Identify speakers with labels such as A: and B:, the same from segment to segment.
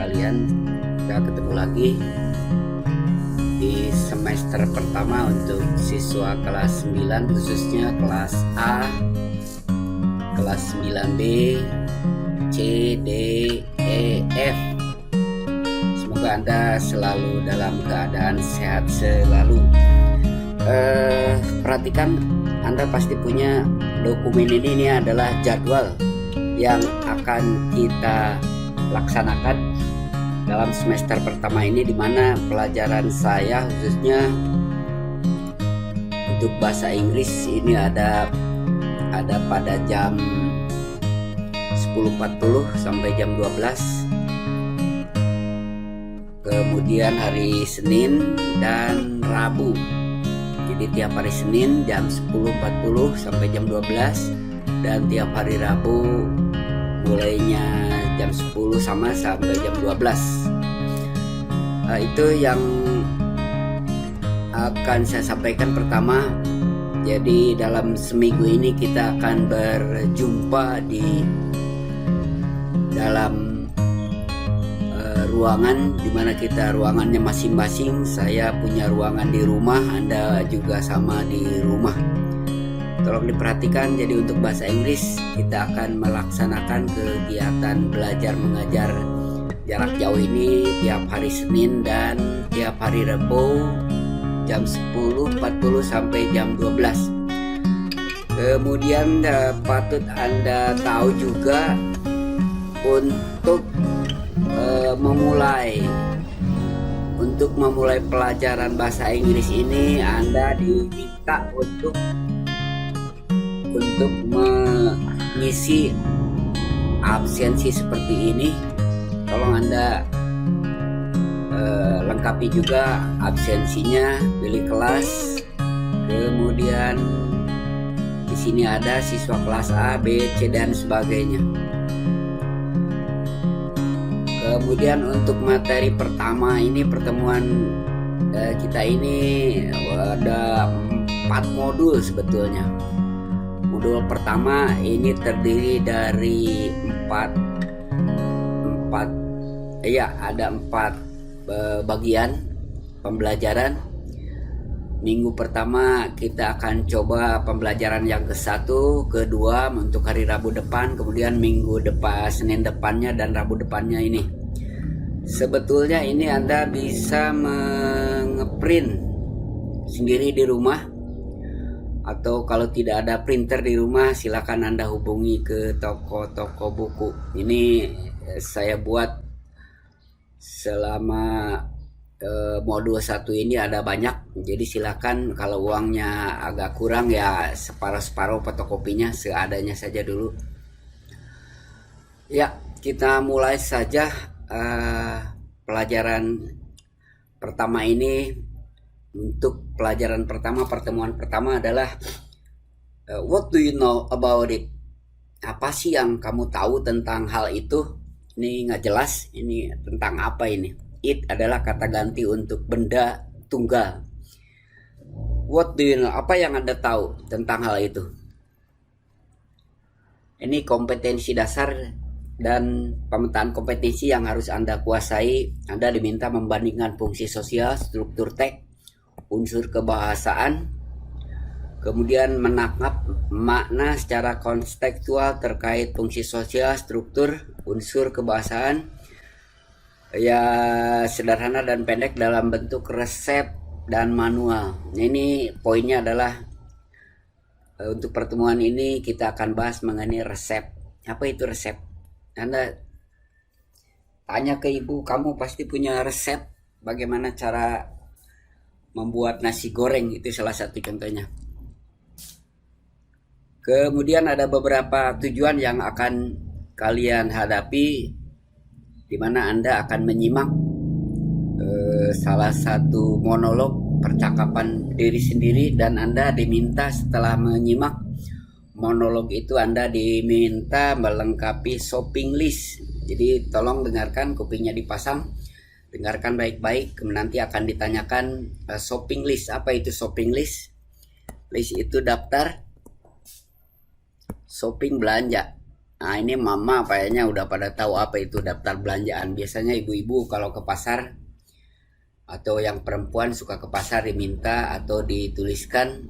A: sekalian, kita ketemu lagi di semester pertama untuk siswa kelas 9, khususnya kelas A, kelas 9B, C, D, E, F. Semoga Anda selalu dalam keadaan sehat selalu. Perhatikan, Anda pasti punya dokumen ini adalah jadwal yang akan kita laksanakan dalam semester pertama ini, di mana pelajaran saya khususnya untuk bahasa Inggris ini ada pada jam 10.40 sampai jam 12. Kemudian hari Senin dan Rabu. Jadi tiap hari Senin jam 10.40 sampai jam 12, dan tiap hari Rabu mulainya jam 10 sampai jam 12. Itu yang akan saya sampaikan pertama. Jadi dalam seminggu ini kita akan berjumpa di dalam ruangan, dimana kita ruangannya masing-masing. Saya punya ruangan di rumah, Anda juga sama di rumah. Tolong diperhatikan, jadi untuk bahasa Inggris kita akan melaksanakan kegiatan belajar mengajar jarak jauh ini tiap hari Senin dan tiap hari Rabu jam 10.40 sampai jam 12. Kemudian patut Anda tahu juga, untuk memulai pelajaran bahasa Inggris ini Anda diminta untuk mengisi absensi seperti ini. Tolong Anda lengkapi juga absensinya, pilih kelas. Kemudian di sini ada siswa kelas A, B, C dan sebagainya. Kemudian untuk materi pertama ini, pertemuan kita ini ada 4 modul sebetulnya. Modul pertama ini terdiri dari 4 bagian pembelajaran. Minggu pertama kita akan coba pembelajaran yang ke-1, kedua untuk hari Rabu depan, kemudian minggu depan, Senin depannya dan Rabu depannya ini. Sebetulnya ini Anda bisa ngeprint sendiri di rumah, atau kalau tidak ada printer di rumah silakan Anda hubungi ke toko-toko buku. Ini saya buat selama modul 1 ini ada banyak, jadi silakan, kalau uangnya agak kurang ya separuh-separuh fotokopinya, seadanya saja dulu. Ya, kita mulai saja pelajaran pertama ini. Untuk pelajaran pertama, pertemuan pertama adalah what do you know about it? Apa sih yang kamu tahu tentang hal itu? Ini nggak jelas, ini tentang apa ini? It adalah kata ganti untuk benda tunggal. What do you know? Apa yang Anda tahu tentang hal itu? Ini kompetensi dasar dan pemetaan kompetensi yang harus Anda kuasai. Anda diminta membandingkan fungsi sosial, struktur teks, unsur kebahasaan, kemudian menangkap makna secara kontekstual terkait fungsi sosial, struktur, unsur kebahasaan. Ya, sederhana dan pendek dalam bentuk resep dan manual. Ini poinnya adalah untuk pertemuan ini kita akan bahas mengenai resep. Apa itu resep? Anda tanya ke ibu, kamu pasti punya resep bagaimana cara membuat nasi goreng, itu salah satu contohnya. Kemudian ada beberapa tujuan yang akan kalian hadapi, di mana Anda akan menyimak salah satu monolog percakapan diri sendiri, dan Anda diminta setelah menyimak monolog itu Anda diminta melengkapi shopping list. Jadi tolong dengarkan, kupingnya dipasang, dengarkan baik-baik, nanti akan ditanyakan shopping list. Apa itu shopping list? List itu daftar shopping belanja. Nah, ini mama kayaknya udah pada tahu apa itu daftar belanjaan. Biasanya ibu-ibu kalau ke pasar atau yang perempuan suka ke pasar diminta atau dituliskan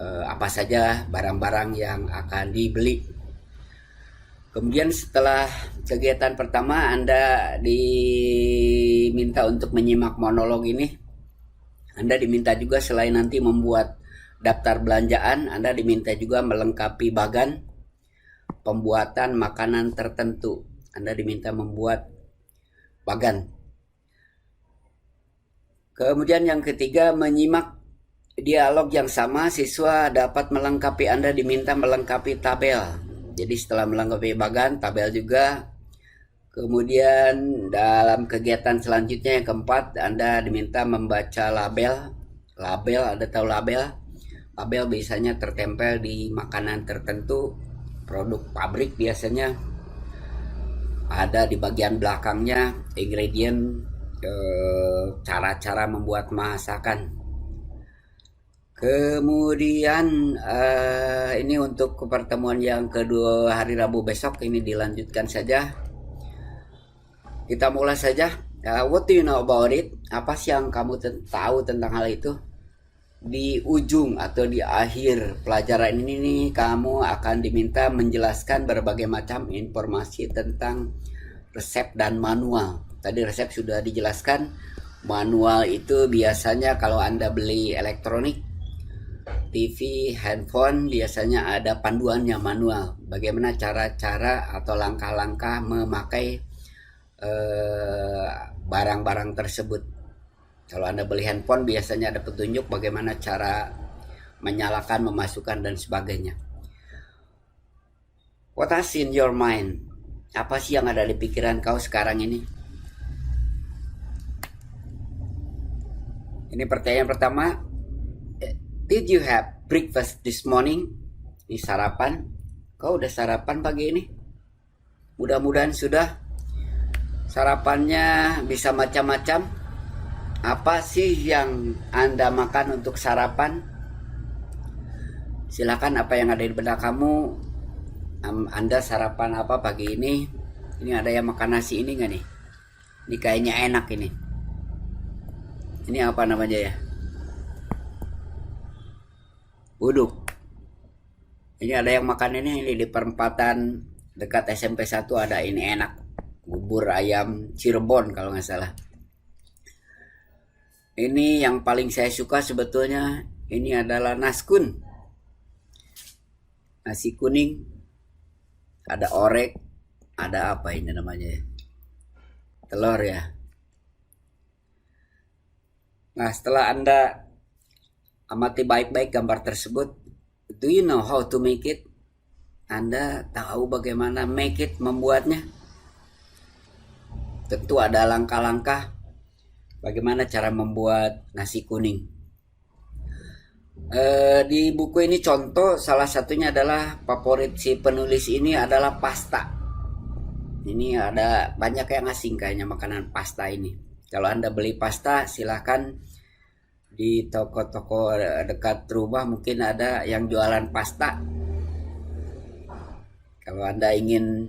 A: apa saja barang-barang yang akan dibeli. Kemudian setelah kegiatan pertama Anda diminta untuk menyimak monolog ini. Anda diminta juga selain nanti membuat daftar belanjaan, Anda diminta juga melengkapi bagan pembuatan makanan tertentu. Anda diminta membuat bagan. Kemudian yang ketiga, menyimak dialog yang sama, siswa dapat melengkapi, Anda diminta melengkapi tabel. Jadi setelah melengkapi bagan, tabel juga. Kemudian dalam kegiatan selanjutnya yang keempat, Anda diminta membaca label. Label, Anda tahu label? Label biasanya tertempel di makanan tertentu, produk pabrik biasanya. Ada di bagian belakangnya ingredient, cara-cara membuat masakan. Kemudian ini untuk pertemuan yang kedua hari Rabu besok, ini dilanjutkan saja. Kita mulai saja. What do you know about it? Apa sih yang kamu tahu tentang hal itu? Di ujung atau di akhir pelajaran ini kamu akan diminta menjelaskan berbagai macam informasi tentang resep dan manual. Tadi resep sudah dijelaskan. Manual itu biasanya kalau Anda beli elektronik, TV, handphone, biasanya ada panduannya manual. Bagaimana cara-cara atau langkah-langkah memakai barang-barang tersebut. Kalau Anda beli handphone biasanya ada petunjuk bagaimana cara menyalakan, memasukkan, dan sebagainya. What's in your mind? Apa sih yang ada di pikiran kau sekarang ini? Ini pertanyaan pertama. Did you have breakfast this morning? Ini sarapan. Kau udah sarapan pagi ini? Mudah-mudahan sudah. Sarapannya bisa macam-macam. Apa sih yang Anda makan untuk sarapan? Silakan, apa yang ada di benak kamu. Anda sarapan apa pagi ini? Ini ada yang makan nasi ini nggak nih? Ini kayaknya enak ini. Ini apa namanya ya? Buduk. Ini ada yang makan ini di perempatan dekat SMP 1 ada, ini enak. Bubur ayam Cirebon kalau nggak salah. Ini yang paling saya suka sebetulnya. Ini adalah naskun. Nasi kuning. Ada orek. Ada apa ini namanya? Telur ya. Nah, setelah Anda amati baik-baik gambar tersebut, do you know how to make it? Anda tahu bagaimana make it, membuatnya? Tentu ada langkah-langkah bagaimana cara membuat nasi kuning. Di buku ini contoh salah satunya adalah favorit si penulis ini adalah pasta. Ini ada banyak yang asing kayaknya makanan pasta ini. Kalau Anda beli pasta silahkan di toko-toko dekat rumah mungkin ada yang jualan pasta. Kalau Anda ingin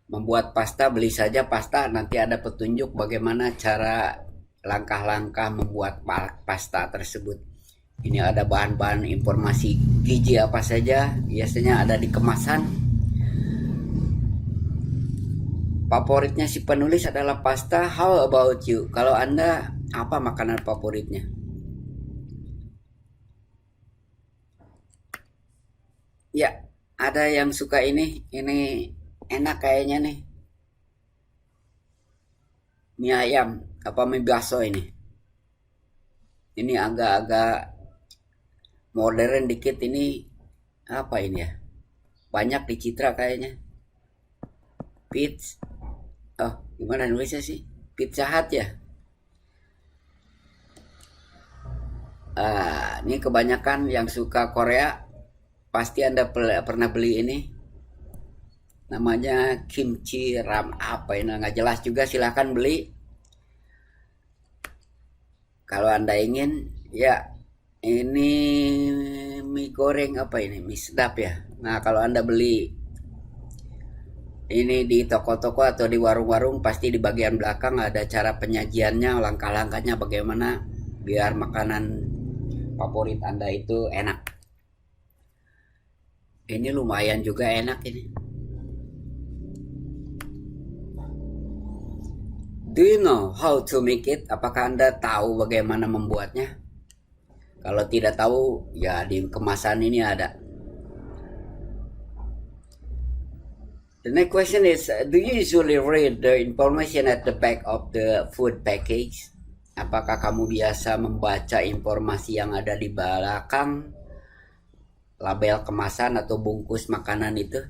A: membuat pasta, beli saja pasta, nanti ada petunjuk bagaimana cara langkah-langkah membuat pasta tersebut. Ini ada bahan-bahan informasi gizi apa saja, biasanya ada di kemasan. Favoritnya si penulis adalah pasta. How about you? Kalau Anda, apa makanan favoritnya? Ya, ada yang suka ini enak kayaknya nih. Mie ayam, apa mie bakso ini? Ini agak-agak modern dikit ini, apa ini ya? Banyak di Citra kayaknya. Pizza. Oh, gimana nulisnya sih? Pizza Hut ya? Ini kebanyakan yang suka Korea pasti Anda pernah beli ini. Namanya kimchi ram apa ini, nggak jelas juga, silahkan beli. Kalau Anda ingin, ya ini mie goreng apa ini, mie sedap ya. Nah, kalau Anda beli Ini di toko-toko atau di warung-warung pasti di bagian belakang ada cara penyajiannya, langkah-langkahnya bagaimana biar makanan favorit Anda itu enak. Ini lumayan juga enak ini. Do you know how to make it? Apakah Anda tahu bagaimana membuatnya? Kalau tidak tahu, ya di kemasan ini ada. The next question is, do you usually read the information at the back of the food package? Apakah kamu biasa membaca informasi yang ada di belakang label kemasan atau bungkus makanan itu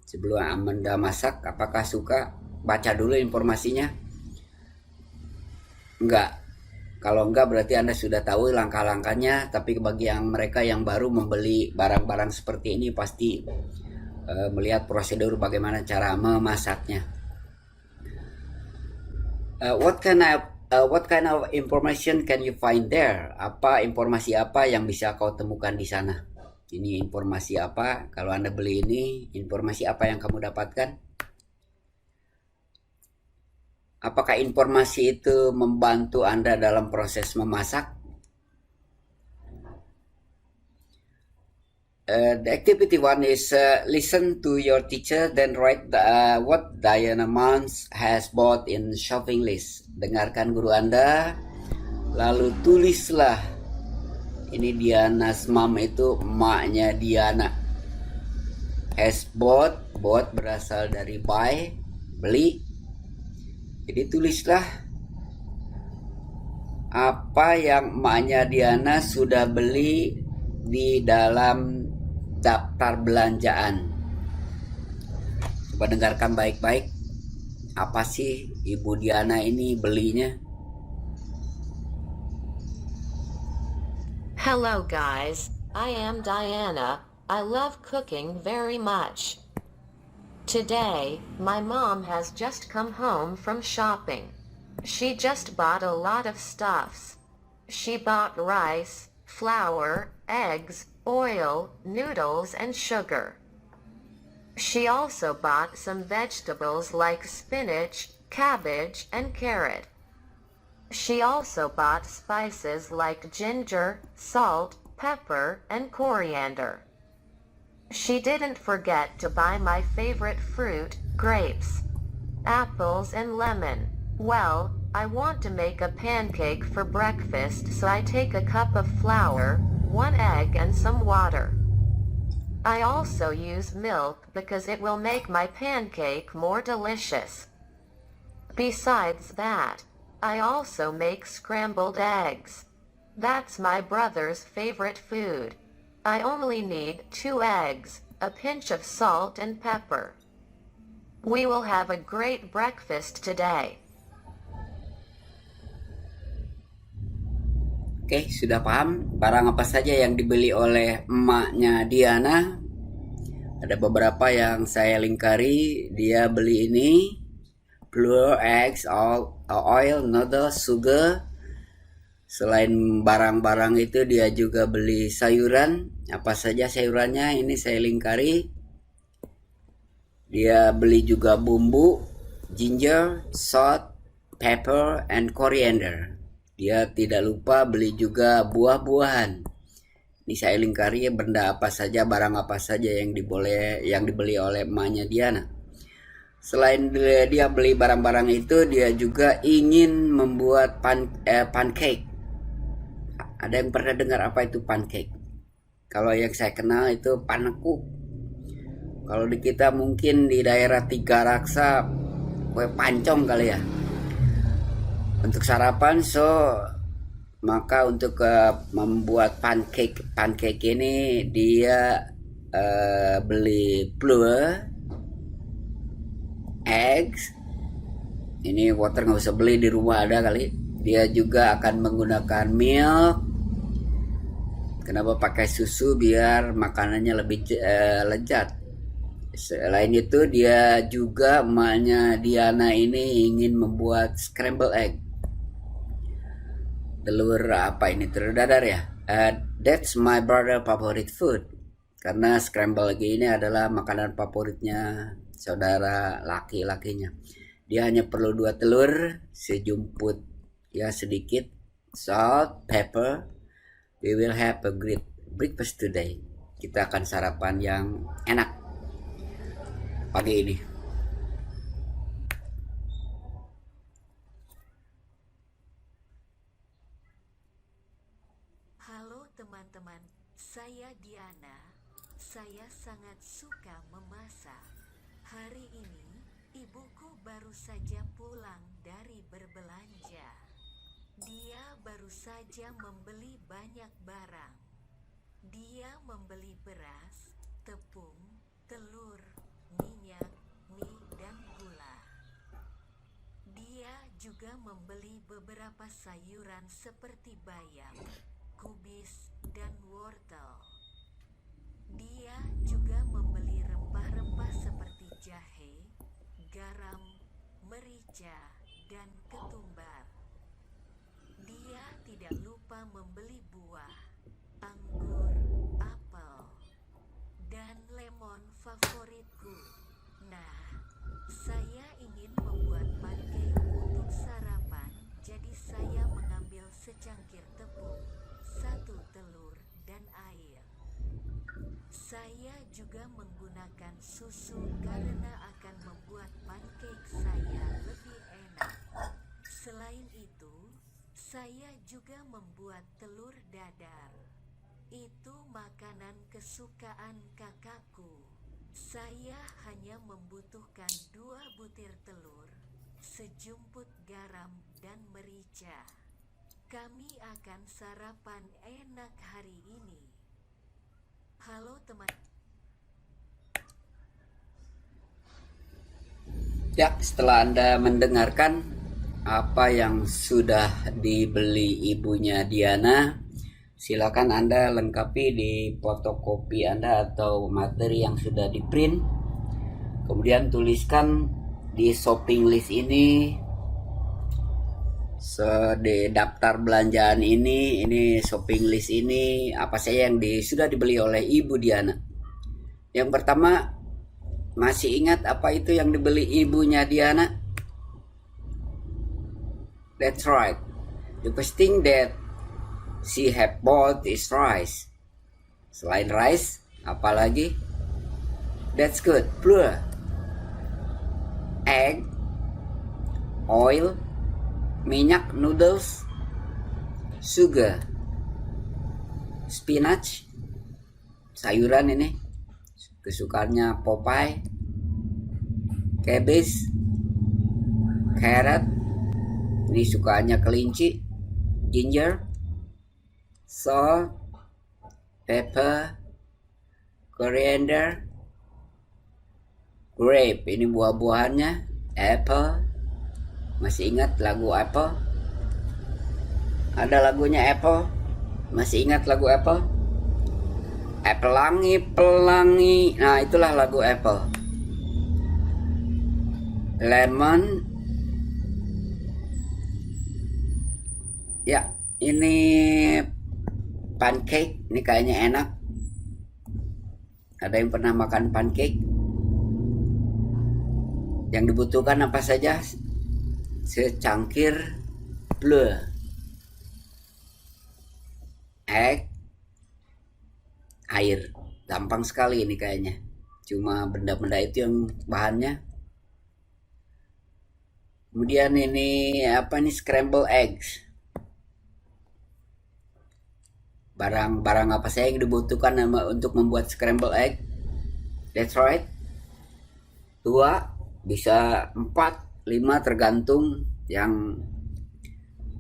A: sebelum Anda masak? Apakah suka baca dulu informasinya? Enggak. Kalau enggak berarti Anda sudah tahu langkah-langkahnya, tapi bagi mereka yang baru membeli barang-barang seperti ini pasti melihat prosedur bagaimana cara memasaknya. What kind of information can you find there? Informasi apa yang bisa kau temukan di sana? Ini informasi apa? Kalau Anda beli ini, informasi apa yang kamu dapatkan? Apakah informasi itu membantu Anda dalam proses memasak? The activity one is listen to your teacher, then write what Diana Mans has bought in shopping list. Dengarkan guru Anda, lalu tulislah. Ini Diana's mom itu emaknya Diana. Has bought berasal dari buy, beli. Jadi tulislah apa yang emaknya Diana sudah beli di dalam daftar belanjaan. Coba dengarkan baik-baik. Apa sih Ibu Diana ini belinya?
B: Hello guys, I am Diana. I love cooking very much. Today, my mom has just come home from shopping. She just bought a lot of stuffs. She bought rice, flour, eggs, oil, noodles, and sugar. She also bought some vegetables like spinach, cabbage, and carrot. She also bought spices like ginger, salt, pepper, and coriander. She didn't forget to buy my favorite fruit, grapes, apples, and lemon. Well, I want to make a pancake for breakfast, so I take a cup of flour, 1 egg, and some water. I also use milk because it will make my pancake more delicious. Besides that, I also make scrambled eggs. That's my brother's favorite food. I only need 2 eggs, a pinch of salt and pepper. We will have a great breakfast today.
A: Oke, sudah paham barang apa saja yang dibeli oleh emaknya Diana? Ada beberapa yang saya lingkari. Dia beli ini, flour, eggs, oil, noodles, sugar. Selain barang-barang itu dia juga beli sayuran. Apa saja sayurannya ini saya lingkari. Dia beli juga bumbu, ginger, salt, pepper, and coriander. Dia tidak lupa beli juga buah-buahan. Ini saya lingkari benda apa saja, barang apa saja yang dibeli oleh emaknya Diana. Selain dia beli barang-barang itu, dia juga ingin membuat pancake. Ada yang pernah dengar apa itu pancake? Kalau yang saya kenal itu panekuk. Kalau di kita mungkin di daerah Tiga Raksa, kue pancong kali ya. Untuk sarapan, maka untuk membuat pancake ini dia beli flour, eggs. Ini water nggak usah beli, di rumah ada kali. Dia juga akan menggunakan milk. Kenapa pakai susu? Biar makanannya lebih lezat. Selain itu dia juga, emaknya Diana ini ingin membuat scrambled egg. Telur apa ini? Telur dadar ya? That's my brother favorite food. Karena scrambled egg ini adalah makanan favoritnya saudara laki-lakinya. Dia hanya perlu 2 telur, sejumput ya sedikit salt, pepper. We will have a great breakfast today. Kita akan sarapan yang enak pagi ini.
C: Halo teman-teman, saya Diana. Saya sangat suka memasak. Hari ini, ibuku baru saja pulang dari berbelanja. Dia baru saja membeli banyak barang. Dia membeli beras, tepung, telur, minyak, mie, dan gula. Dia juga membeli beberapa sayuran seperti bayam, kubis, dan wortel. Dia juga membeli rempah-rempah seperti jahe, garam, merica, dan ketumbar. Dia tidak lupa membeli buah, anggur, apel, dan lemon favoritku. Nah, saya ingin membuat pancake untuk sarapan, jadi saya mengambil secangkir tepung, 1 telur, dan air. Saya juga menggunakan susu karena akan membuat pancake saya lebih enak. Selain itu, saya juga membuat telur dadar. Itu makanan kesukaan kakakku. Saya hanya membutuhkan 2 butir telur, sejumput garam, dan merica. Kami akan sarapan enak hari ini. Halo teman.
A: Ya, setelah Anda mendengarkan apa yang sudah dibeli ibunya Diana, silakan Anda lengkapi di fotokopi Anda atau materi yang sudah di print. Kemudian tuliskan di shopping list ini, di daftar belanjaan ini shopping list ini apa saja yang sudah dibeli oleh ibu Diana. Yang pertama, masih ingat apa itu yang dibeli ibunya Diana? That's right. The first thing that she have bought is rice. Selain rice, apa lagi? That's good. Plural. Egg, oil, minyak, noodles, sugar, spinach, sayuran ini kesukaannya Popeye, cabbage, carrot, ini sukaannya kelinci, ginger, salt, pepper, coriander, grape, ini buah-buahannya, apple. Masih ingat lagu Apple? Ada lagunya Apple? Masih ingat lagu Apple? Pelangi, pelangi. Nah, itulah lagu Apple. Lemon. Ya, ini pancake. Ini kayaknya enak. Ada yang pernah makan pancake? Yang dibutuhkan apa saja? Secangkir bleu, egg, air. Gampang sekali ini kayaknya. Cuma benda-benda itu yang bahannya. Kemudian ini apa nih, scramble eggs. Barang-barang apa saja yang dibutuhkan untuk membuat scramble egg? That's right. 2, bisa 4, 5, tergantung yang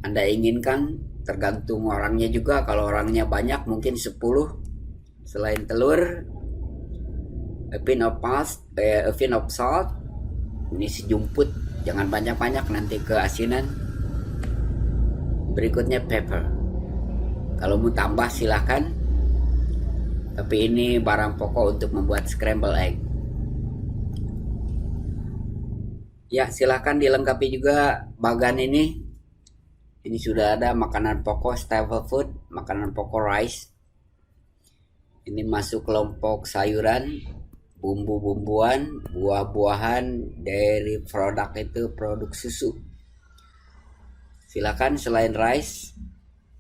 A: Anda inginkan, tergantung orangnya juga. Kalau orangnya banyak mungkin 10. Selain telur, a pinch of salt, ini sejumput, jangan banyak-banyak nanti keasinan. Berikutnya pepper, kalau mau tambah silahkan, tapi ini barang pokok untuk membuat scramble egg. Ya, silahkan dilengkapi juga bagan ini. Ini sudah ada makanan pokok staple food, makanan pokok rice. Ini masuk kelompok sayuran, bumbu-bumbuan, buah-buahan, dairy produk itu produk susu. Silakan selain rice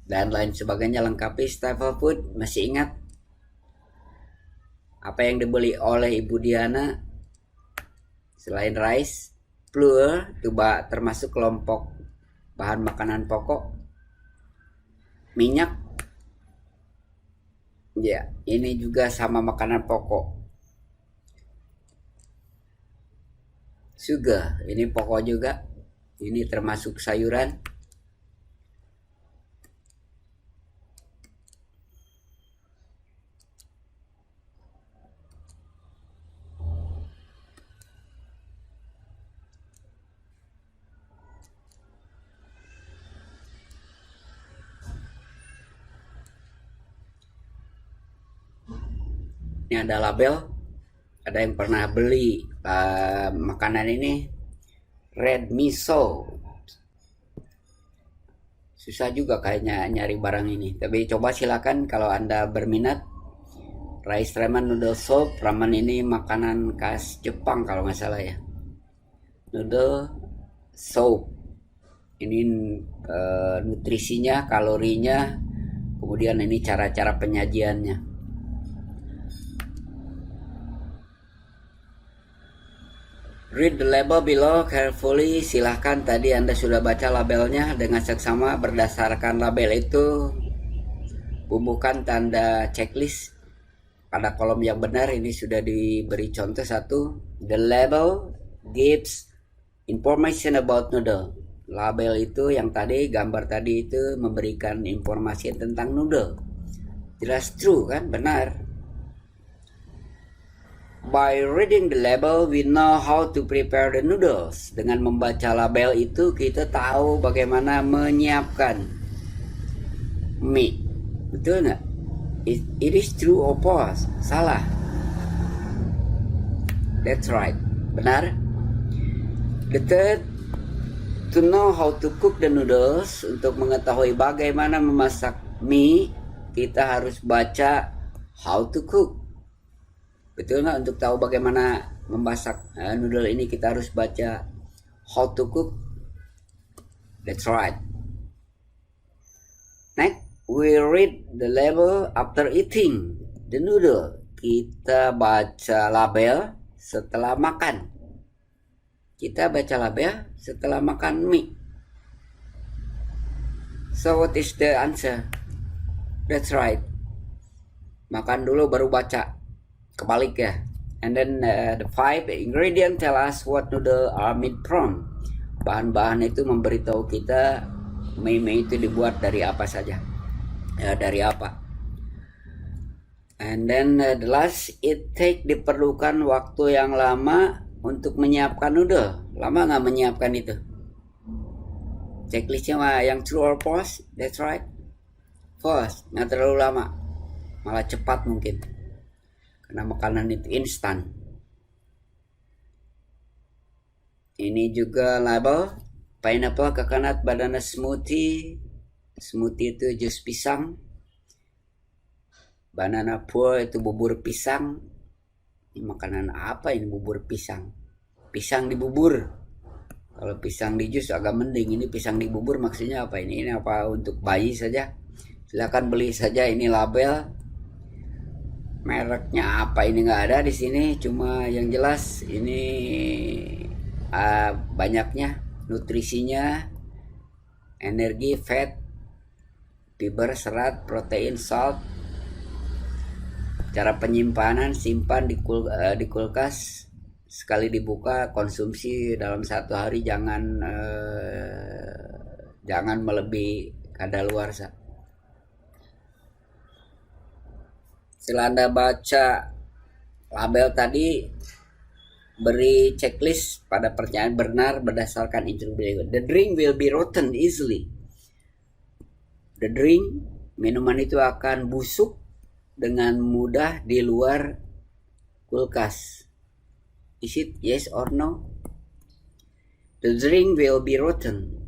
A: dan lain sebagainya lengkapi staple food. Masih ingat apa yang dibeli oleh Ibu Diana? Selain rice, flour itu termasuk kelompok bahan makanan pokok. Minyak, ya ini juga sama makanan pokok. Sugar, ini pokok juga. Ini termasuk sayuran. Ini ada label. Ada yang pernah beli makanan ini, red miso. Susah juga kayaknya nyari barang ini, tapi coba silakan kalau Anda berminat. Rice ramen noodle soup. Ramen ini makanan khas Jepang kalau nggak salah ya. Noodle soup ini nutrisinya, kalorinya, kemudian ini cara-cara penyajiannya. Read the label below carefully. Silahkan, tadi Anda sudah baca labelnya dengan seksama. Berdasarkan label itu, bubuhkan tanda checklist pada kolom yang benar. Ini sudah diberi contoh satu. The label gives information about noodle. Label itu yang tadi, gambar tadi itu memberikan informasi tentang noodle. Jelas true kan? Benar. By reading the label, we know how to prepare the noodles. Dengan membaca label itu, kita tahu bagaimana menyiapkan mie. Betul nggak? It is true or false? Salah. That's right. Benar. The third, to know how to cook the noodles. Untuk mengetahui bagaimana memasak mie, kita harus baca how to cook. Betul nggak? Untuk tahu bagaimana memasak noodle ini, kita harus baca how to cook. That's right. Next, we read the label after eating the noodle. Kita baca label setelah makan. Kita baca label setelah makan mie. So what is the answer? That's right. Makan dulu baru baca. Kebalik ya. And then the 5 ingredient tell us what noodle are made from. Bahan-bahan itu memberitahu kita mie itu dibuat dari apa saja. Dari apa. And then the last, it take, diperlukan waktu yang lama untuk menyiapkan noodle. Lama nggak menyiapkan itu? Checklistnya yang true or false? That's right. False, nggak terlalu lama. Malah cepat mungkin. Karena makanan itu instan. Ini juga label pineapple, coconut, banana smoothie. Smoothie itu jus pisang. Banana pur itu bubur pisang. Ini makanan apa ini bubur pisang? Pisang di bubur. Kalau pisang di jus agak mending. Ini pisang di bubur maksudnya apa ini? Ini apa untuk bayi saja? Silakan beli saja, ini label. Mereknya apa ini nggak ada di sini, cuma yang jelas ini banyaknya nutrisinya, energi, fat, fiber, serat, protein, salt. Cara penyimpanan, simpan di kulkas, sekali dibuka konsumsi dalam 1 hari, jangan melebihi kadaluarsa. Setelah Anda baca label tadi, beri checklist pada pertanyaan benar berdasarkan intro berikut. The drink will be rotten easily. The drink, minuman itu akan busuk dengan mudah di luar kulkas. Is it yes or no? The drink will be rotten.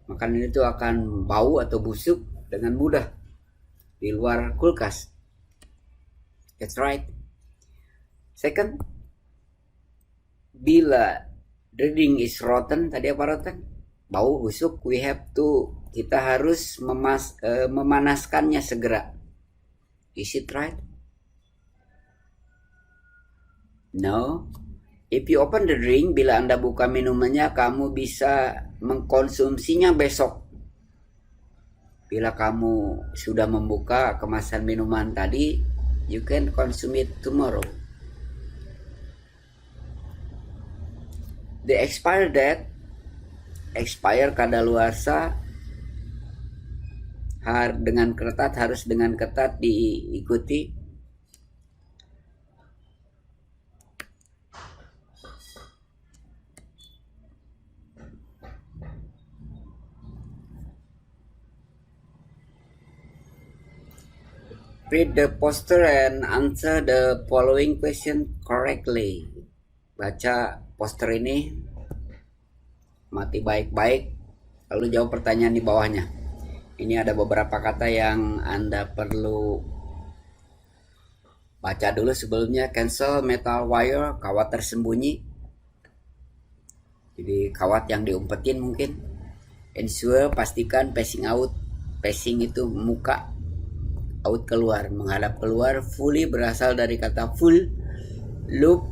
A: Makanan itu akan bau atau busuk dengan mudah di luar kulkas. That's right. Second, bila the ring is rotten, tadi apa rotten? Bau busuk, kita harus memanaskannya segera. Is it right? No. If you open the drink, bila Anda buka minumannya, kamu bisa mengkonsumsinya besok. Bila kamu sudah membuka kemasan minuman tadi, you can consume it tomorrow. The expired date, expire kadaluarsa, harus dengan ketat diikuti. Read the poster and answer the following question correctly. Baca poster ini, mati baik-baik, lalu jawab pertanyaan di bawahnya. Ini ada beberapa kata yang Anda perlu baca dulu sebelumnya. Cancel metal wire, kawat tersembunyi. Jadi kawat yang diumpetin mungkin. Ensure, pastikan. Passing out, passing itu muka, out keluar, menghadap keluar. Fully berasal dari kata full. Loop,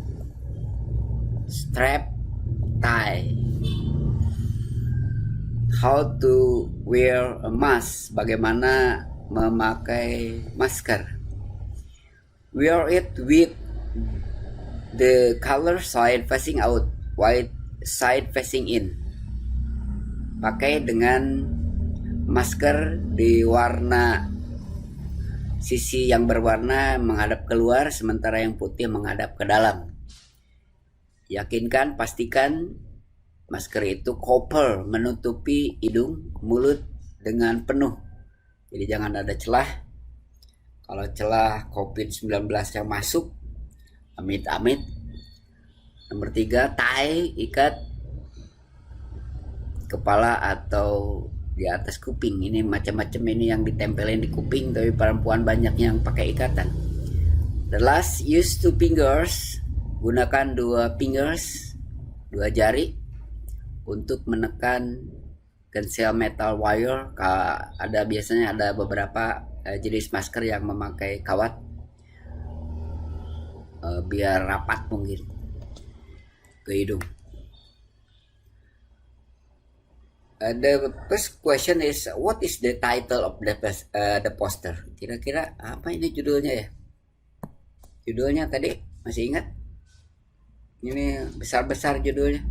A: strap, tie. How to wear a mask, bagaimana memakai masker. Wear it with the color side facing out, white side facing in. Pakai dengan masker di warna sisi yang berwarna menghadap keluar, sementara yang putih menghadap ke dalam. Yakinkan, pastikan masker itu cover, menutupi hidung, mulut dengan penuh. Jadi jangan ada celah. Kalau celah COVID-19 yang masuk, amit-amit. Nomor 3, tie, ikat kepala atau di atas kuping. Ini macam-macam ini yang ditempelin di kuping, tapi perempuan banyak yang pakai ikatan. The last, use 2 fingers. Gunakan 2 fingers, 2 jari untuk menekan cancel metal wire. Biasanya ada beberapa jenis masker yang memakai kawat biar rapat mungkin ke hidung. The first question is, what is the title of the poster? Kira-kira apa ini judulnya ya? Judulnya tadi masih ingat? Ini besar-besar judulnya.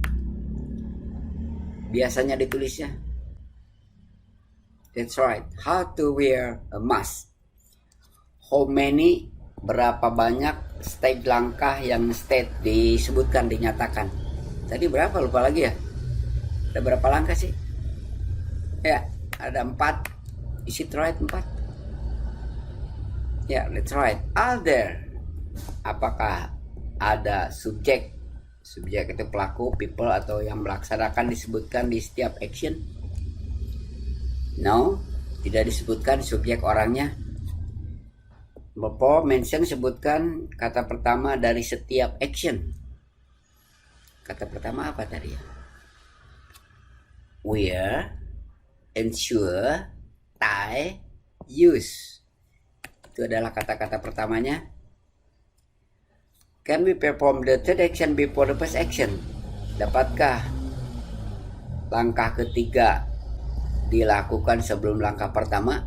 A: Biasanya ditulisnya. That's right. How to wear a mask. How many, berapa banyak step langkah yang disebutkan, dinyatakan. Tadi berapa, lupa lagi ya. Ada berapa langkah sih? Ya, ada 4. Is it right, 4? Ya, that's right. Are there? Apakah ada subjek? Subjek itu pelaku, people, atau yang melaksanakan disebutkan di setiap action? No, tidak disebutkan subjek orangnya. Bapak mention, sebutkan kata pertama dari setiap action. Kata pertama apa tadi ya? Wear, ensure, tie, use. Itu adalah kata-kata pertamanya. Can we perform the third action before the first action? Dapatkah langkah ketiga dilakukan sebelum langkah pertama?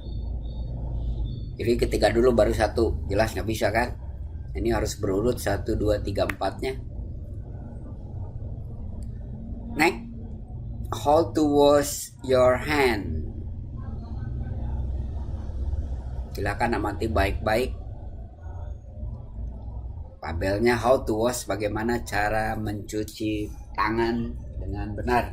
A: Jadi ketiga dulu baru satu, jelas nggak bisa kan? Ini harus berurut 1, 2, 3, 4-nya. Next, how to wash your hand. Silakan amati baik-baik. Tabelnya how to wash, bagaimana cara mencuci tangan dengan benar.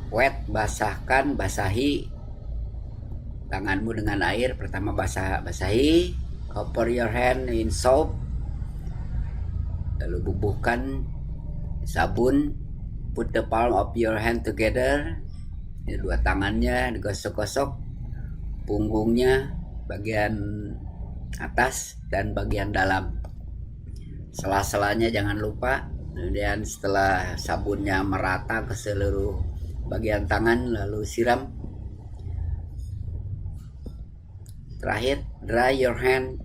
A: Wet, basahkan, basahi tanganmu dengan air. Pertama basahi, cover your hand in soap. Lalu bubuhkan sabun, put the palm of your hand together, dua tangannya digosok-gosok, punggungnya, bagian atas dan bagian dalam, sela-selanya jangan lupa. Kemudian setelah sabunnya merata ke seluruh bagian tangan, lalu siram. Terakhir, dry your hand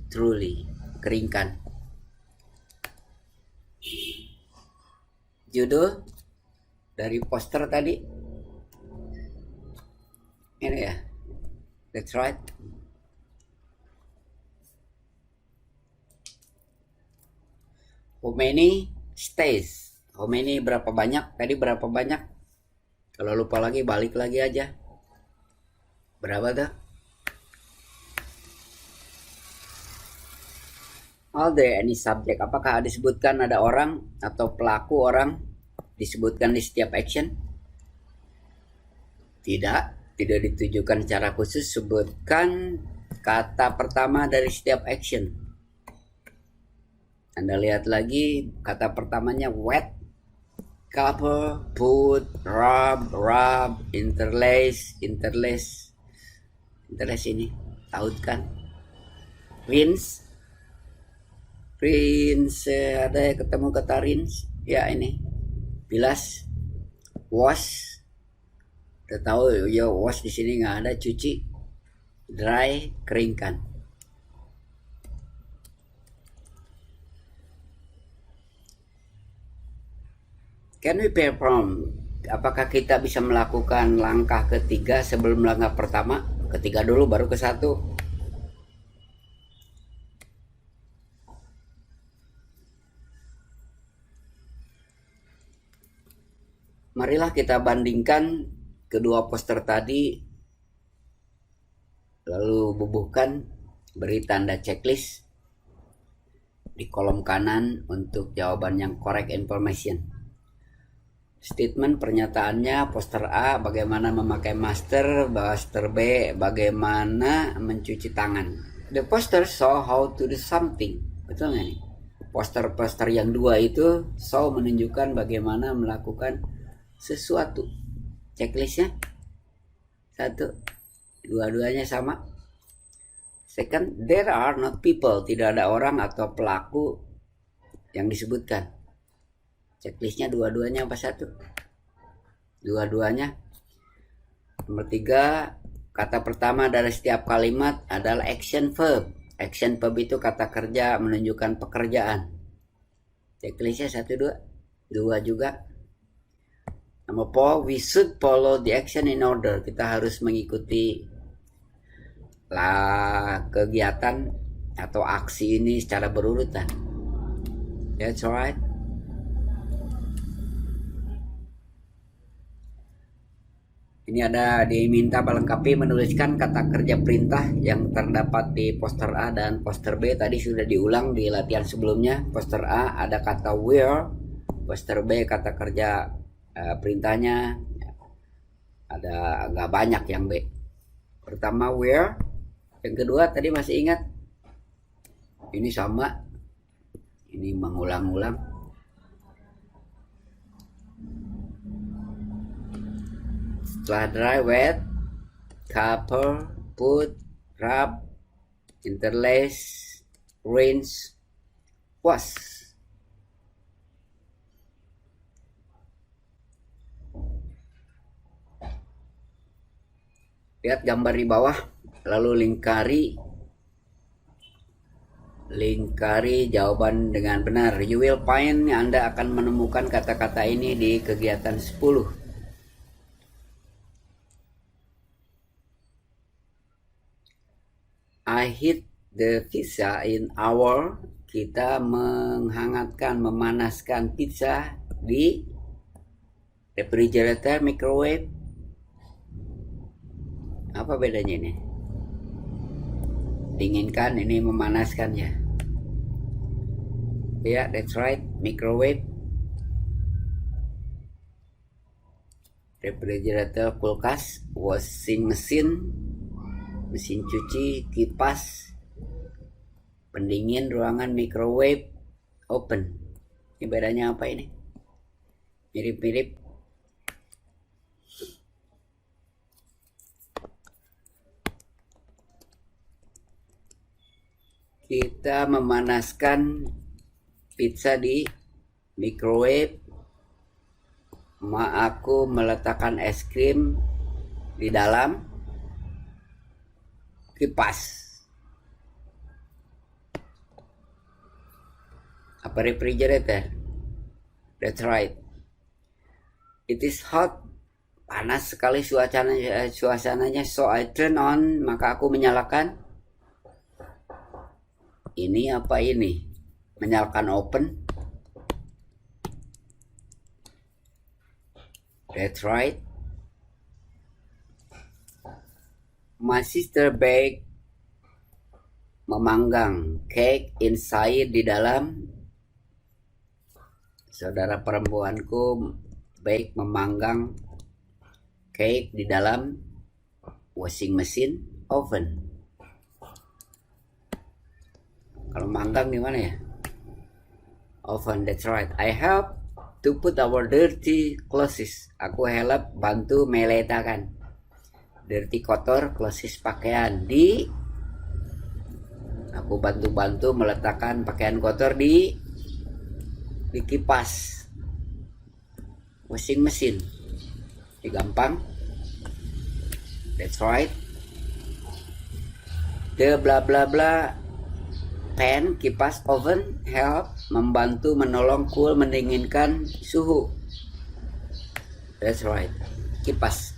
A: thoroughly, keringkan. Judul dari poster tadi ini ya, that's right. How many stays? How many berapa banyak? Tadi berapa banyak? Kalau lupa lagi balik lagi aja. Berapa tuh? Are there any subject? Apakah disebutkan ada orang atau pelaku orang disebutkan di setiap action? Tidak ditujukan secara khusus. Sebutkan kata pertama dari setiap action. Anda lihat lagi kata pertamanya wet, cover, put, rub, interlace ini tautkan. Rinse, ada ketemu kata rinse ya, ini bilas. Wash, udah tahu ya, wash di sini nggak ada, cuci. Dry, keringkan. Can we perform? Apakah kita bisa melakukan langkah ketiga sebelum langkah pertama? Ketiga dulu baru ke satu. Marilah kita bandingkan kedua poster tadi, lalu bubuhkan, beri tanda checklist di kolom kanan untuk jawaban yang correct information. Statement pernyataannya, poster A bagaimana memakai masker, poster B bagaimana mencuci tangan. The poster show how to do something. Betul nggak nih? Poster-poster yang dua itu show menunjukkan bagaimana melakukan sesuatu. Checklistnya satu, dua-duanya sama. Second, there are not people, tidak ada orang atau pelaku yang disebutkan. Checklistnya dua-duanya apa satu? Dua-duanya. Nomor 3, kata pertama dari setiap kalimat adalah action verb. Action verb itu kata kerja menunjukkan pekerjaan. Checklistnya 1, 2. 2 juga. Nomor 4, we should follow the action in order. Kita harus mengikuti kegiatan atau aksi ini secara berurutan. That's right. Ini ada diminta melengkapi menuliskan kata kerja perintah yang terdapat di poster A dan poster B. Tadi sudah diulang di latihan sebelumnya. Poster A ada kata where, poster B kata kerja perintahnya ada agak banyak yang B. Pertama where, yang kedua tadi masih ingat? Ini sama, ini mengulang-ulang. Setelah dry, wet, cover, put, rub, interlace, rinse, wash. Lihat gambar di bawah, lalu lingkari jawaban dengan benar. You will find, Anda akan menemukan kata-kata ini di kegiatan 10. I heat the pizza in hour. Kita menghangatkan, memanaskan pizza di refrigerator, microwave. Apa bedanya ini? Dinginkan, ini memanaskan ya. Ya, that's right. Microwave, refrigerator, kulkas, washing machine, mesin cuci, kipas, pendingin ruangan, microwave, open. Ini bedanya apa ini? Mirip-mirip. Kita memanaskan pizza di microwave. Aku meletakkan es krim di dalam kipas. Apa refrigerator? That's right. It is hot. Panas sekali suasananya. So I turn on. Maka aku menyalakan. Ini apa ini? Menyalakan open. That's right. My sister bake, memanggang cake inside di dalam. Saudara perempuanku bake, memanggang cake di dalam washing machine oven. Kalau manggang di mana ya? Oven, that's right. I help to put our dirty clothes. Aku help bantu meletakkan dirty kotor clothes pakaian di. Aku bantu meletakkan pakaian kotor di kipas washing machine. Ini gampang. That's right. The bla bla bla pan, kipas, oven, help, membantu, menolong, cool, mendinginkan suhu. That's right. Kipas.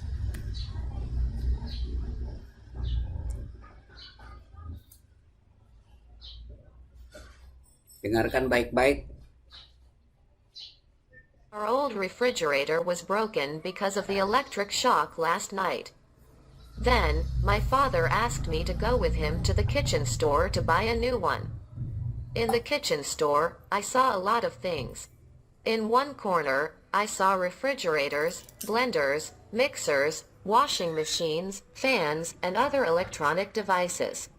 A: Dengarkan baik-baik.
B: Our old refrigerator was broken because of the electric shock last night. Then, my father asked me to go with him to the kitchen store to buy a new one. In the kitchen store, I saw a lot of things. In one corner, I saw refrigerators, blenders, mixers, washing machines, fans, and other electronic devices.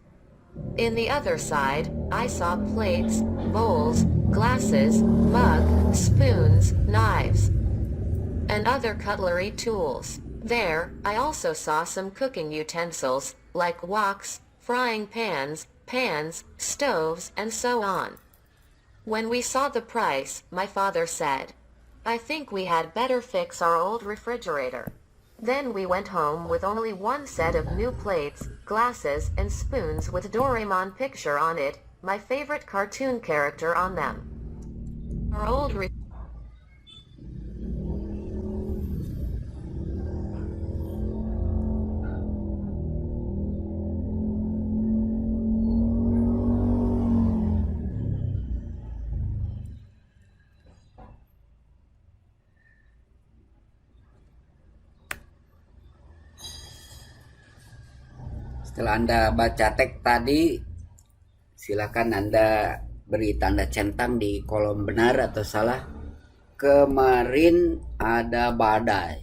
B: In the other side, I saw plates, bowls, glasses, mug, spoons, knives, and other cutlery tools. There, I also saw some cooking utensils, like woks, frying pans, stoves, and so on. When we saw the price, my father said, "I think we had better fix our old refrigerator." Then we went home with only one set of new plates, glasses, and spoons with Doraemon picture on it, my favorite cartoon character on them. Our old
A: Setelah Anda baca teks tadi, silakan Anda beri tanda centang di kolom benar atau salah. Kemarin ada badai.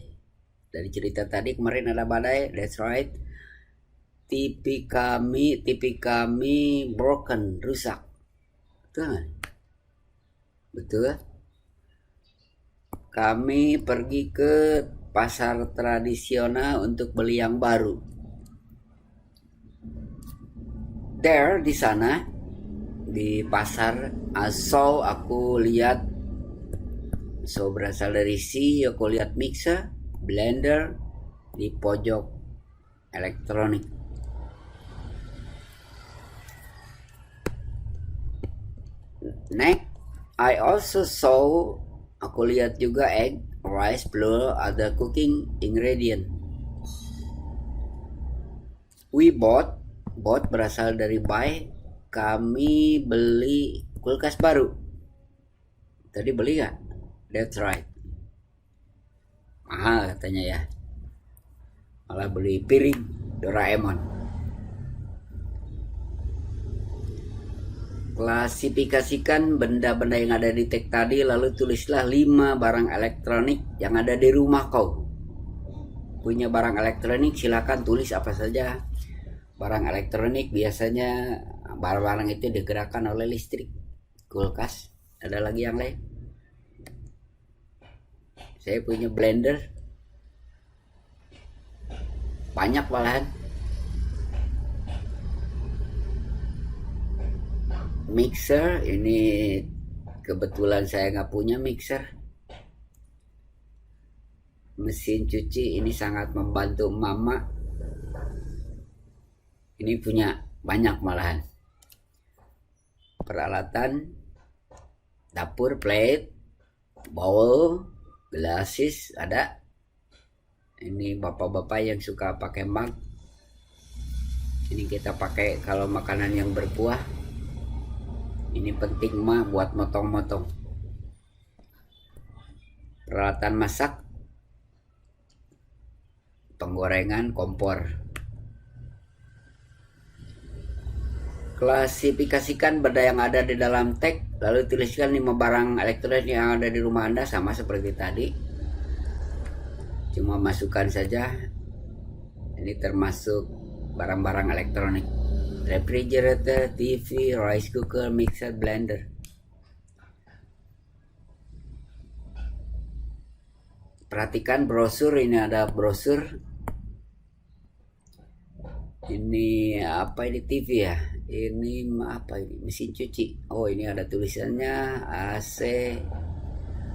A: Dari cerita tadi kemarin ada badai, that's right. TV kami broken, rusak. Betul nggak? Betul. Kami pergi ke pasar tradisional untuk beli yang baru. There, di sana, di pasar, aku lihat, berasal dari aku lihat mixer, blender di pojok elektronik. Next, I also saw, aku lihat juga egg, rice, flour, other cooking ingredient. We bought berasal dari buy, kami beli kulkas baru. Tadi beli gak? That's right. Mahal katanya ya. Malah beli piring Doraemon. Klasifikasikan benda-benda yang ada di teks tadi, lalu tulislah 5 barang elektronik yang ada di rumah kau. Punya barang elektronik, silakan tulis apa saja. Barang elektronik biasanya barang-barang itu digerakkan oleh listrik. Kulkas, Ada lagi yang lain? Saya punya blender banyak malahan. Mixer ini kebetulan saya nggak punya mixer. Mesin cuci ini sangat membantu mama. Ini punya banyak malahan. Peralatan dapur, plate, bowl, glasses ada. Ini bapak-bapak yang suka pakai mug. Ini kita pakai kalau makanan yang berkuah. Ini penting mah buat motong-motong. Peralatan masak, penggorengan, kompor. Klasifikasikan benda yang ada di dalam tag, lalu tuliskan 5 barang elektronik yang ada di rumah Anda, sama seperti tadi. Cuma masukkan saja. Ini termasuk barang-barang elektronik. Refrigerator, TV, rice cooker, mixer, blender. Perhatikan brosur, ini ada brosur. Ini apa ini, TV ya? Ini apa ini? Mesin cuci. Oh, ini ada tulisannya AC,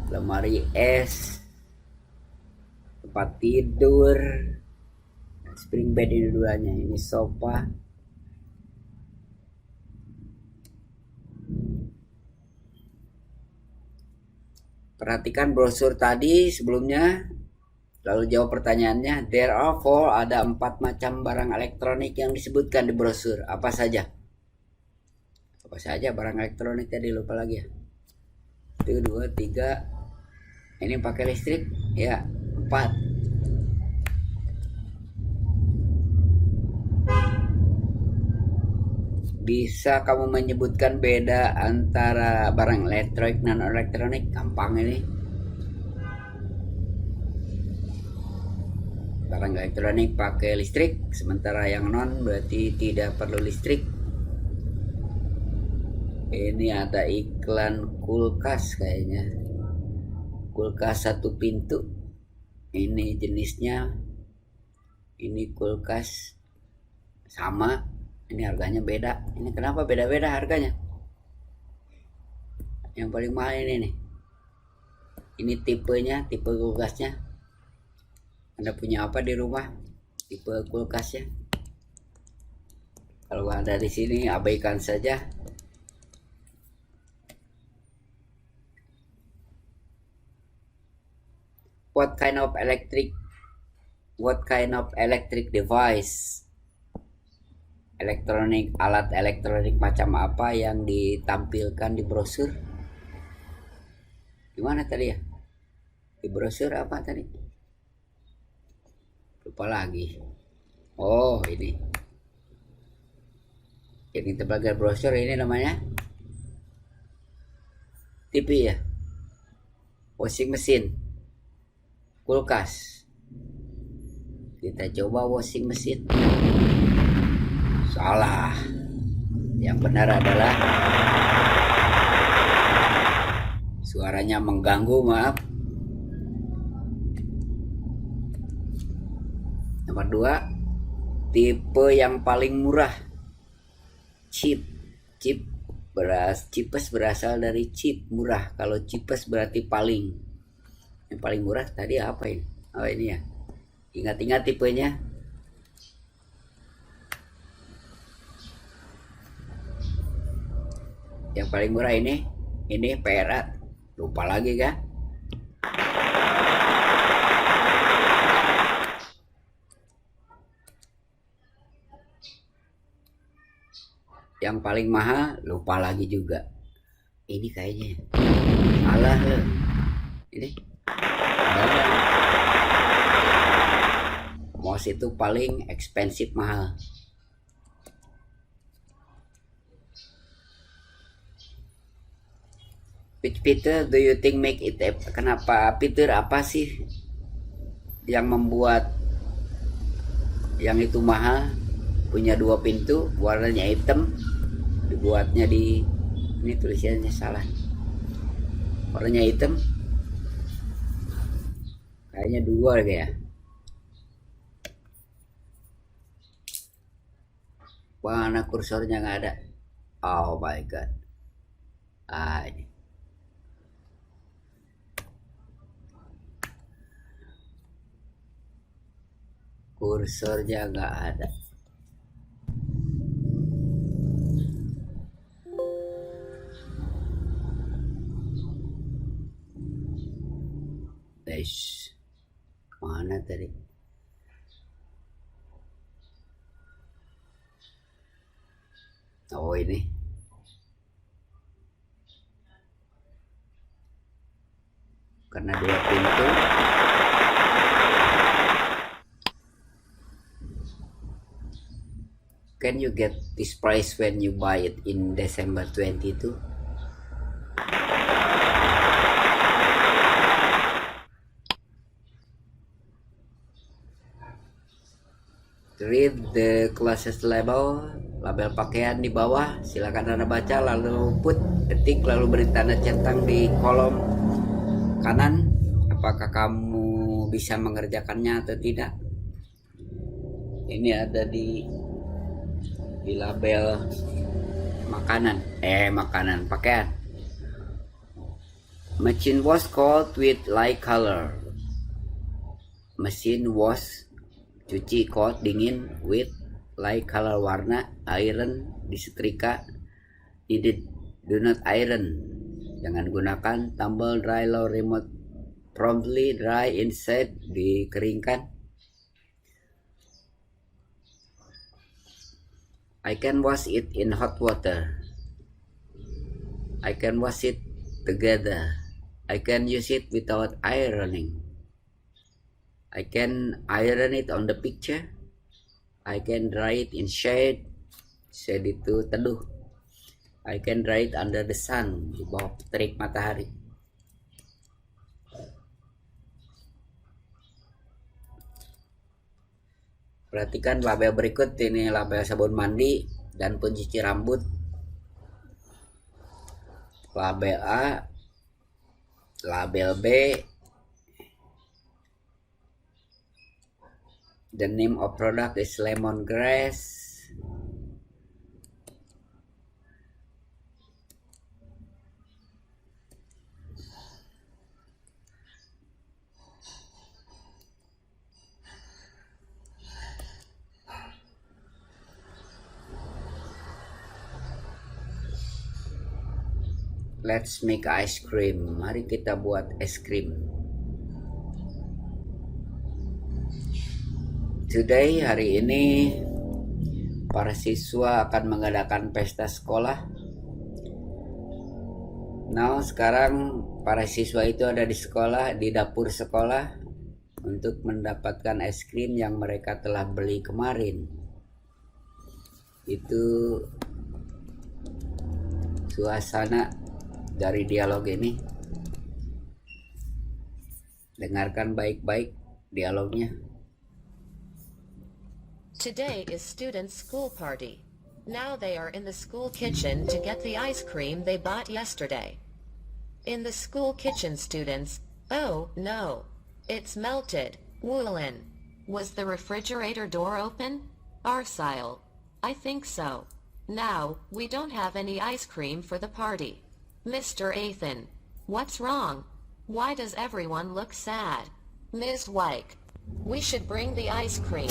A: lemari es, tempat tidur, spring bed ini duanya. Ini sofa. Perhatikan brosur tadi sebelumnya. Lalu jawab pertanyaannya. There are 4, ada 4 macam barang elektronik yang disebutkan di brosur. Apa saja? Apa saja barang elektronik tadi, lupa lagi ya. 1, 2, 3. Ini pakai listrik ya. 4. Bisa kamu menyebutkan beda antara barang elektronik dan non elektronik? Gampang ini. Barang elektronik pakai listrik, sementara yang non berarti tidak perlu listrik. Ini ada iklan kulkas kayaknya. Kulkas 1 pintu. Ini jenisnya. Ini kulkas sama. Ini harganya beda. Ini kenapa beda-beda harganya? Yang paling mahal ini nih. Ini tipenya, tipe kulkasnya. Anda punya apa di rumah? Tipe kulkasnya. Kalau ada di sini abaikan saja. What kind of electric device? Alat elektronik macam apa yang ditampilkan di brosur? Gimana tadi ya? Di brosur apa tadi? Lupa lagi. Oh, ini. Yang terbagi brosur ini namanya TV ya. Washing machine. Kulkas. Kita coba washing machine. Salah. Yang benar adalah suaranya mengganggu, maaf. Nomor 2, tipe yang paling murah. Cheapest berasal dari cheap, murah. Kalau cheapest berarti paling. Yang paling murah tadi apa ini? Oh, ini ya. Ingat-ingat tipenya. Yang paling murah ini PRA. Lupa lagi kan? Yang paling mahal lupa lagi juga. Ini kayaknya salah loh. Ini mouse itu paling expensive, mahal. Which Peter do you think make it? Kenapa Peter, apa sih yang membuat yang itu mahal? Punya 2 pintu, warnanya hitam, dibuatnya di ini tulisannya salah. Warnanya hitam. Kayaknya 2 lagi ya. Mana kursornya nggak ada. Oh my god. Ini. Kursornya nggak ada. Guys, mana tadi? Oh ini. Karena 2 pintu. Can you get this price when you buy it in December 22? Read the closest label pakaian di bawah, silakan Anda baca lalu ketik lalu beri tanda centang di kolom kanan apakah kamu bisa mengerjakannya atau tidak. Ini ada di label makanan pakaian. Machine wash cold with light color. Mesin wash cuci cold dingin with light color warna. Iron disetrika. Needed do not iron. Jangan gunakan. Tumble dry low remote promptly dry inside dikeringkan. I can wash it in hot water. I can wash it together. I can use it without ironing. I can iron it on the picture. I can dry it in shade. Shade itu teduh. I can dry it under the sun, di bawah terik matahari. Perhatikan label berikut, ini label sabun mandi dan pencuci rambut. Label A, label B. The name of product is lemongrass. Let's make ice cream. Mari kita buat es krim. Today, hari ini, para siswa akan mengadakan pesta sekolah. Now, sekarang para siswa itu ada di sekolah, di dapur sekolah, untuk mendapatkan es krim yang mereka telah beli kemarin. Itu suasana dari dialog ini. Dengarkan baik-baik dialognya.
B: Today is students' school party. Now they are in the school kitchen to get the ice cream they bought yesterday. In the school kitchen, students, oh no, it's melted. Woolen. Was the refrigerator door open? Arsile. I think so. Now, we don't have any ice cream for the party. Mr. Athan. What's wrong? Why does everyone look sad? Ms. Wyke. We should bring the ice cream.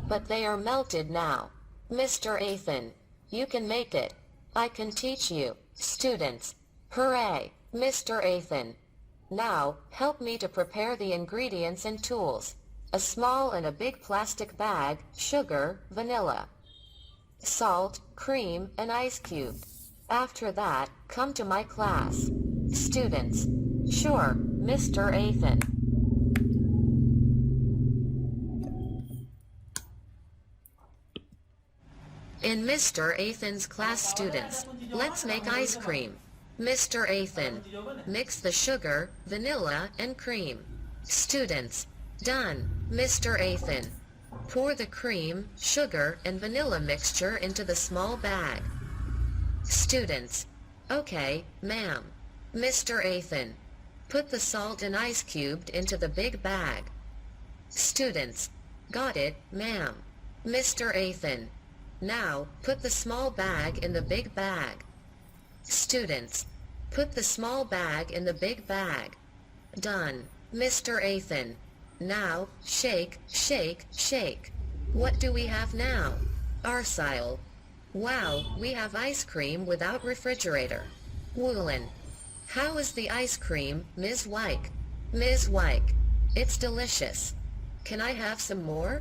B: But they are melted now. Mr. Athan. You can make it. I can teach you. Students. Hooray, Mr. Athan. Now, help me to prepare the ingredients and tools. A small and a big plastic bag, sugar, vanilla, salt, cream, and ice cube. After that, come to my class. Students. Sure, Mr. Athan. In Mr. Athan's class, students, let's make ice cream. Mr. Athan. Mix the sugar, vanilla, and cream. Students. Done, Mr. Athan. Pour the cream, sugar, and vanilla mixture into the small bag. Students. Okay, ma'am. Mr. Ethan, put the salt and ice cubed into the big bag. Students, got it, ma'am. Mr. Ethan, now put the small bag in the big bag. Students, put the small bag in the big bag. Done. Mr. Ethan, now shake, shake, shake. What do we have now? Arsile. Wow, we have ice cream without refrigerator. Woolen. How is the ice cream, Ms. Wyke? Ms. Wyke, it's delicious. Can I have some more?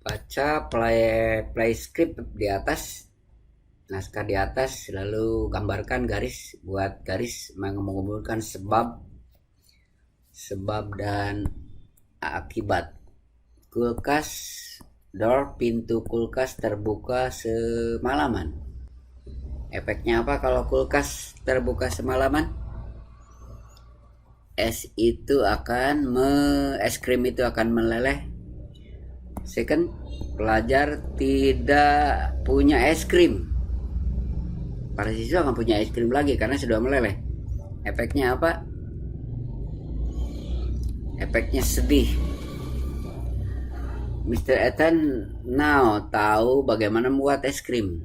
A: Baca play script di atas, naskah di atas, lalu gambarkan garis, buat garis mengumpulkan sebab dan akibat. Kulkas door, pintu kulkas terbuka semalaman. Efeknya apa kalau kulkas terbuka semalaman? Es krim itu akan meleleh. Second, pelajar tidak punya es krim. Para siswa akan punya es krim lagi karena sudah meleleh. Efeknya apa? Efeknya sedih. Mr. Ethan now tahu bagaimana membuat es krim.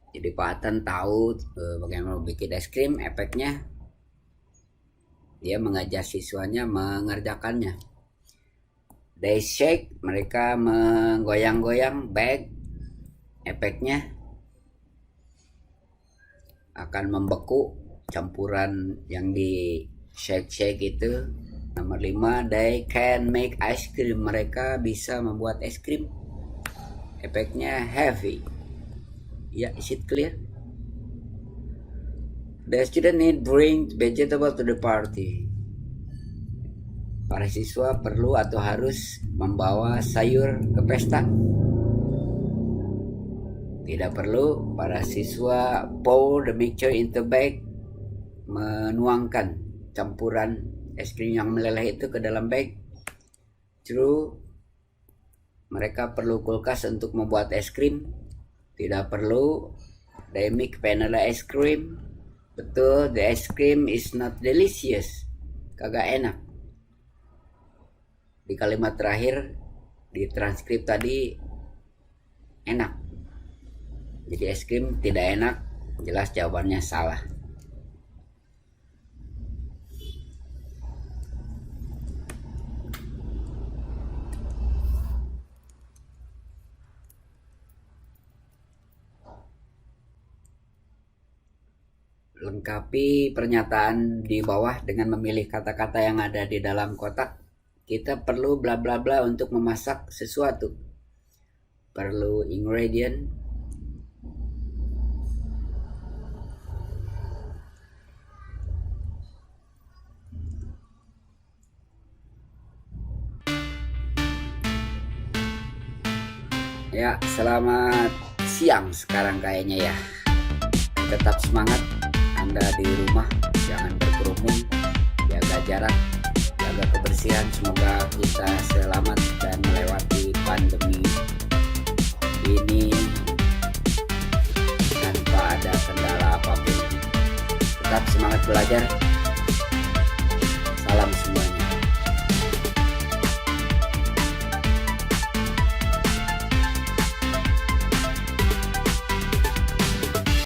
A: Jadi Pak Ethan tahu bagaimana bikin es krim. Efeknya dia mengajak siswanya mengerjakannya. They shake, mereka menggoyang-goyang bag. Efeknya akan membeku campuran yang di shake itu. Nomor 5, they can make ice cream, mereka bisa membuat es krim. Efeknya heavy. Ya, is it clear? The student need bring vegetable to the party. Para siswa perlu atau harus membawa sayur ke pesta. Tidak perlu. Para siswa pour the mixture into bag, menuangkan campuran es krim yang meleleh itu ke dalam bag. True. Mereka perlu kulkas untuk membuat es krim. Tidak perlu. They make vanilla ice cream. Betul, the ice cream is not delicious. Kagak enak. Di kalimat terakhir di transkrip tadi enak. Jadi es krim tidak enak. Jelas jawabannya salah. Lengkapi pernyataan di bawah dengan memilih kata-kata yang ada di dalam kotak. Kita perlu bla bla bla untuk memasak sesuatu. Perlu ingredient. Ya, selamat siang sekarang kayaknya ya. Tetap semangat. Anda di rumah, jangan berkerumun, jaga jarak, jaga kebersihan. Semoga kita selamat dan melewati pandemi ini tanpa ada kendala apapun. Tetap semangat belajar. Salam semuanya.